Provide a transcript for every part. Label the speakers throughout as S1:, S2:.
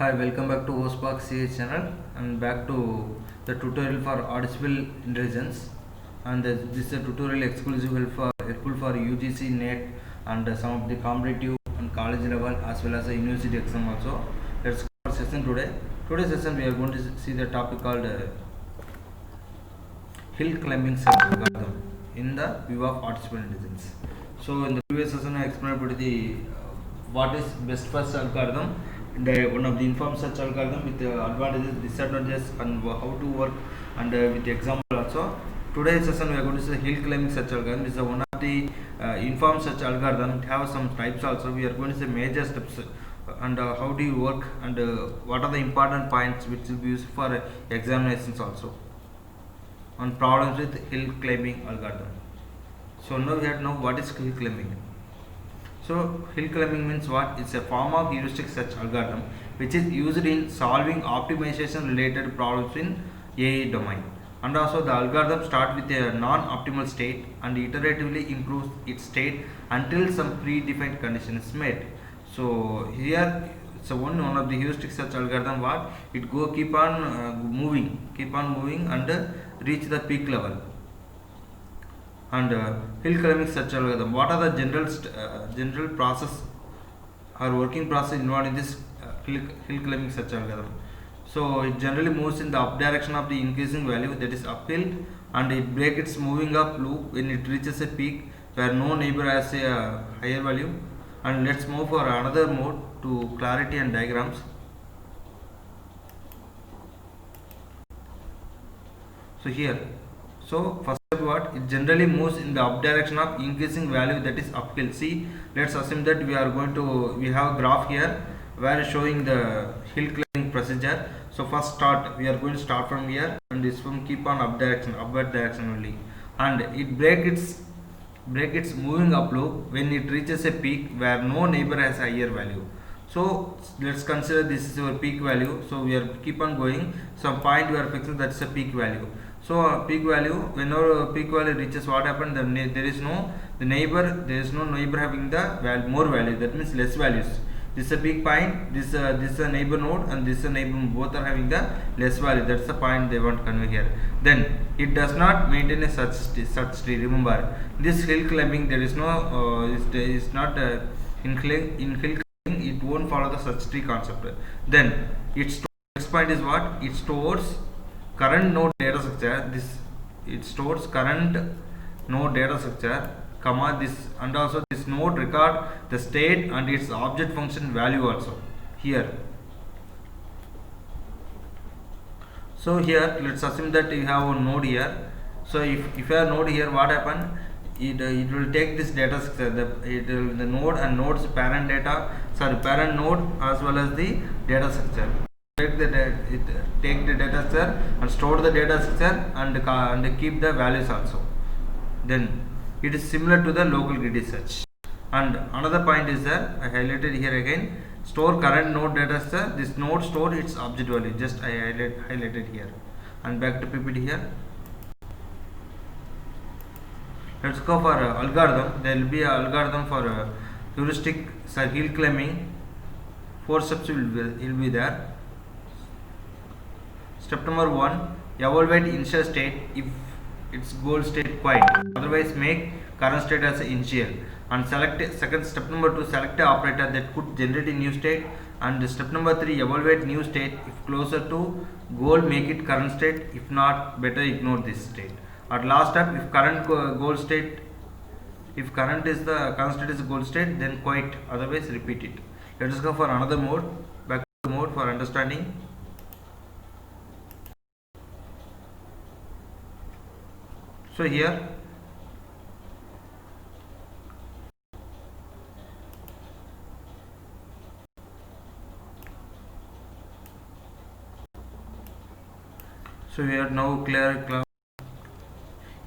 S1: Hi, welcome back to OSPARK CH channel and back to the tutorial for artificial intelligence. And this is a tutorial exclusive helpful for UGC, NET and some of the competitive and college level as well as the university exam also. Let's start session today. Today's session we are going to see the topic called hill climbing search algorithm in the view of artificial intelligence. So in the previous session I explained about the what is best first algorithm, one of the informed search algorithm with advantages, disadvantages and how to work, and with example also. Today's session we are going to see hill climbing search algorithm. This is one of the informed search algorithm. It has some types also. We are going to see major steps and how do you work, and what are the important points which will be used for examinations also on problems with hill climbing algorithm. So now we have to know what is hill climbing. So hill climbing means what? It's a form of heuristic search algorithm which is used in solving optimization related problems in AI domain. And also the algorithm starts with a non-optimal state and iteratively improves its state until some predefined condition is met. So here, so one of the heuristic search algorithm, what it keep on moving and reach the peak level. And hill climbing search algorithm, what are the general process or working process involved in this hill climbing search algorithm? So it generally moves in the up direction of the increasing value, that is uphill, and it breaks its moving up loop when it reaches a peak where no neighbor has a higher value. And let's move for another mode to clarity and diagrams. So here, so first step, what it generally moves in the up direction of increasing value, that is uphill. See, let's assume that we have a graph here where showing the hill climbing procedure. So first we are going to start from here, and this one keep on upward direction only, and it break its moving up loop when it reaches a peak where no neighbor has higher value. So let's consider this is your peak value. So we are keep on going. Some point we are fixing, that's a peak value. So peak value, whenever peak value reaches, what happened? There is no neighbor having the more value. That means less values. This is a peak point. This is a neighbor node, and this is a neighbor. Both are having the less value. That's the point they want to convey here. Then it does not maintain a such tree. Remember, this hill climbing, there is no is not in hill climbing. It won't follow the search tree concept. Then next point is what? It stores current node data structure. It stores current node data structure, comma this, and also this node record the state and its object function value also here. So here let's assume that you have a node here. So if you have a node here, what happen? It will take this data structure, the node and node's parent node as well as the data structure. Take the data structure and store the data structure and keep the values also. Then it is similar to the local greedy search. And another point is that I highlighted here again, store current node data structure. This node store its object value, just I highlighted here. And back to PPT here. Let's go for algorithm. There will be an algorithm for heuristic hill climbing. 4 steps will be there. Step number 1, evaluate initial state if its goal state quiet, otherwise make current state as initial, and step number 2, select a operator that could generate a new state, and step number 3, evaluate new state. If closer to goal, make it current state. If not, better ignore this state. At last step, if current state is goal state, then quiet, otherwise repeat it. Let us go for another mode. Back to mode for understanding. So here we are now clear.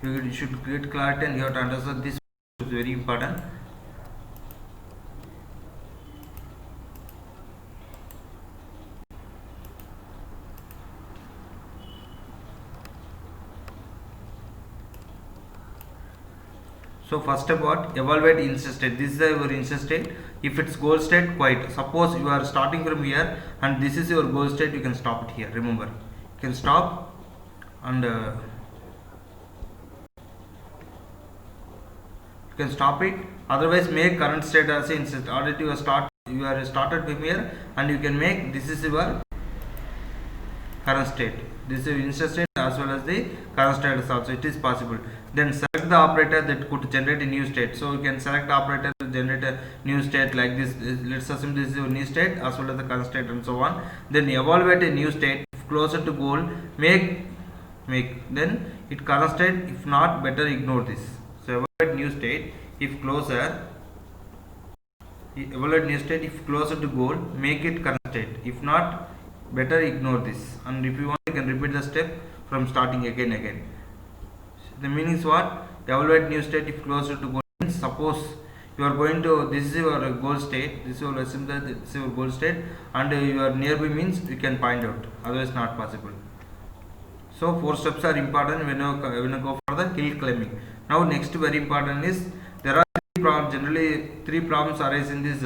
S1: You should create clarity, and you have to understand this is very important. So first step, what? Evaluate initial state. This is your initial state. If it's goal state, quite. Suppose you are starting from here and this is your goal state, you can stop it here. Remember, you can stop and you can stop it. Otherwise, make current state as instead. Already you are started from here, and you can make this is your current state. This is instant state as well as the current state also. It is possible. Then select the operator that could generate a new state. So you can select operator to generate a new state like this. Let's assume this is your new state as well as the current state and so on. Then evaluate a new state closer to goal. Make then it current state. If not, better ignore this. So evaluate new state if closer. Evaluate new state if closer to goal. Make it current state. If not, better ignore this. And if you want, you can repeat the step from starting again. The meaning is what? Evaluate new state if closer to goal. Suppose you are going to, this is your goal state, this is your assume that this is your goal state, and your nearby means you can find out, otherwise not possible. So 4 steps are important when you go for the hill climbing. Now next very important is, there are generally 3 problems arise in this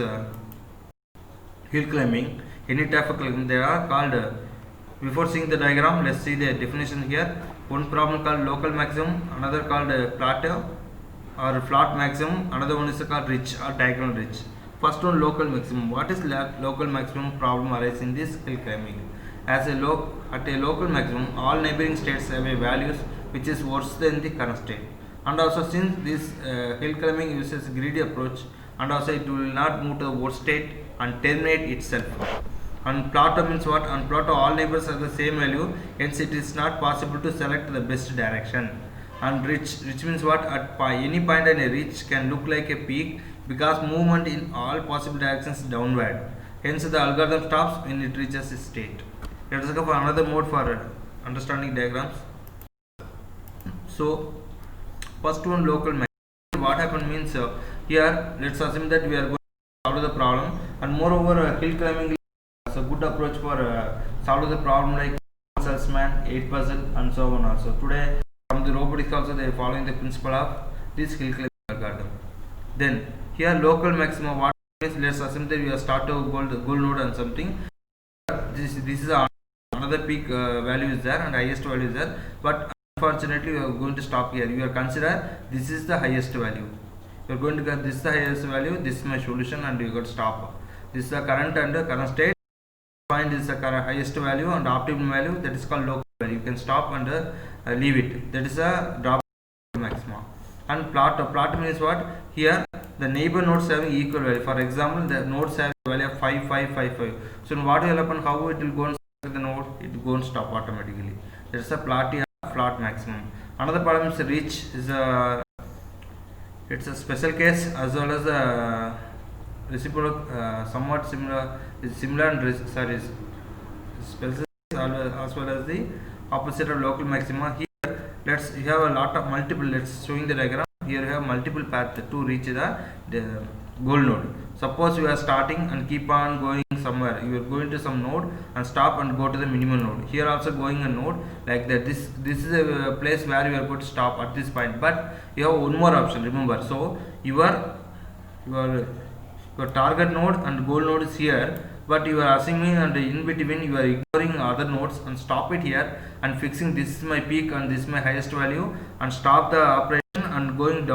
S1: hill climbing. Any type of climbing, they are called, before seeing the diagram, let's see the definition here. One problem called local maximum, another called plateau or flat maximum, another one is called ridge or diagonal ridge. First one, local maximum. What is local maximum problem arise in this hill climbing? As at a local maximum, all neighboring states have a values which is worse than the current state. And also, since this hill climbing uses greedy approach, and also it will not move to the worst state and terminate itself. And plateau means what? On plateau, all neighbors have the same value, hence it is not possible to select the best direction. And ridge means what? At any point in a ridge can look like a peak because movement in all possible directions downward. Hence the algorithm stops when it reaches its state. Let us go for another mode for understanding diagrams. So first one, local maximum. What happened means here let's assume that we are going to solve the problem, and moreover hill climbing is a good approach for solve the problem like salesman, 8% and so on also. Today from the robotics also they are following the principle of this hill climbing algorithm. Then here local maximum, what means, let's assume that we are start to goal node and something. This is another peak value is there and highest value is there, but unfortunately we are going to stop here. You are consider this is the highest value. You are going to get this is the highest value, this is my solution, and you got to stop. This is the current and the current state. Find is the highest value and optimum value, that is called local value. You can stop and leave it. That is a drop maximum. And plot means what? Here the neighbor nodes having equal value. For example, the nodes have value of 5, 5, 5, 5. So what will happen? How it will go and select the node? It will go and stop automatically. That is a flat maximum. Another problem is ridge is it's a special case as well as a reciprocal, somewhat similar and sorry, special as well as the opposite of local maxima. Here you have a lot of multiple, let's showing the diagram. Here you have multiple paths to reach the goal node. Suppose you are starting and keep on going somewhere, you are going to some node and stop and go to the minimum node. Here also going a node like that. This is a place where you are going to stop at this point, but you have one more option, remember. So your target node and goal node is here, but you are assuming and in between you are ignoring other nodes and stop it here and fixing this is my peak and this is my highest value and stop the operation and going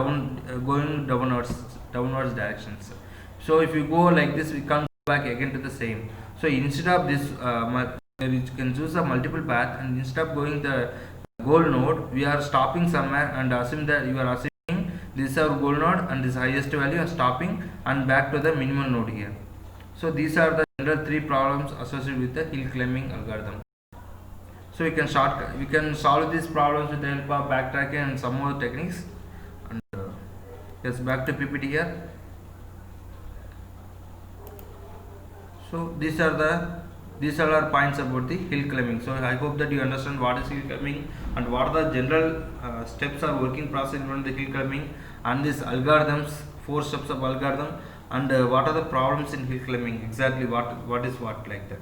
S1: downwards directions. So if you go like this, we can't go back again to the same. So instead of this you can choose a multiple path, and instead of going the goal node, we are stopping somewhere and assume that you are assuming this is our goal node and this highest value are stopping and back to the minimum node here. So these are the general 3 problems associated with the hill climbing algorithm. So we can solve these problems with the help of backtracking and some more techniques. And yes, back to PPT here. So these are our points about the hill climbing. So I hope that you understand what is hill climbing and what are the general steps or working process in the hill climbing, and these algorithms, 4 steps of algorithm, and what are the problems in hill climbing, exactly what is what like that.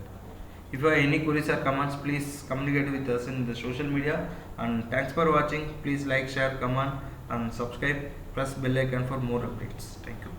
S1: If you have any queries or comments, please communicate with us in the social media, and thanks for watching. Please like, share, comment and subscribe, press bell icon for more updates. Thank you.